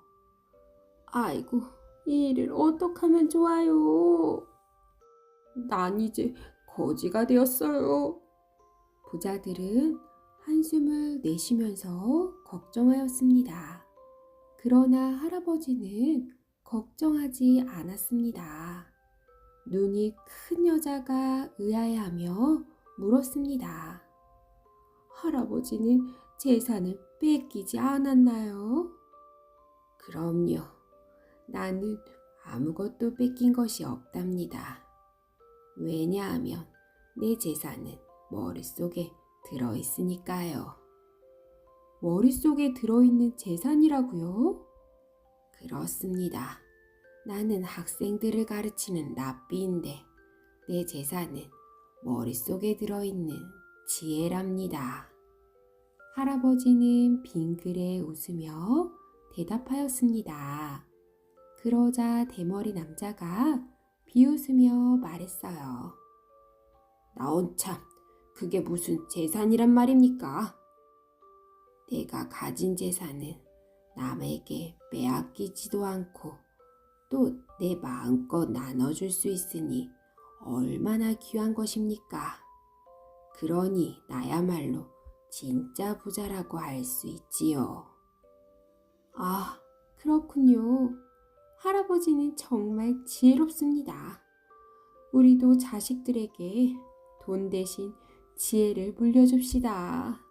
아이고, 이 일을 어떡하면 좋아요? 난 이제 거지가 되었어요. 부자들은 한숨을 내쉬면서 걱정하였습니다. 그러나 할아버지는 걱정하지 않았습니다. 눈이 큰 여자가 의아해하며 물었습니다. 할아버지는 재산을 뺏기지 않았나요? 그럼요. 나는 아무것도 뺏긴 것이 없답니다. 왜냐하면 내 재산은 머릿속에 들어있으니까요. 머릿속에 들어있는 재산이라고요? 그렇습니다. 나는 학생들을 가르치는 랍비인데 내 재산은 머릿속에 들어있는 지혜랍니다. 할아버지는 빙그레 웃으며 대답하였습니다. 그러자 대머리 남자가 비웃으며 말했어요. 나온참, 그게 무슨 재산이란 말입니까? 내가 가진 재산은 남에게 빼앗기지도 않고 또 내 마음껏 나눠줄 수 있으니 얼마나 귀한 것입니까? 그러니 나야말로 진짜 부자라고 할 수 있지요. 아, 그렇군요. 할아버지는 정말 지혜롭습니다. 우리도 자식들에게 돈 대신 지혜를 물려줍시다.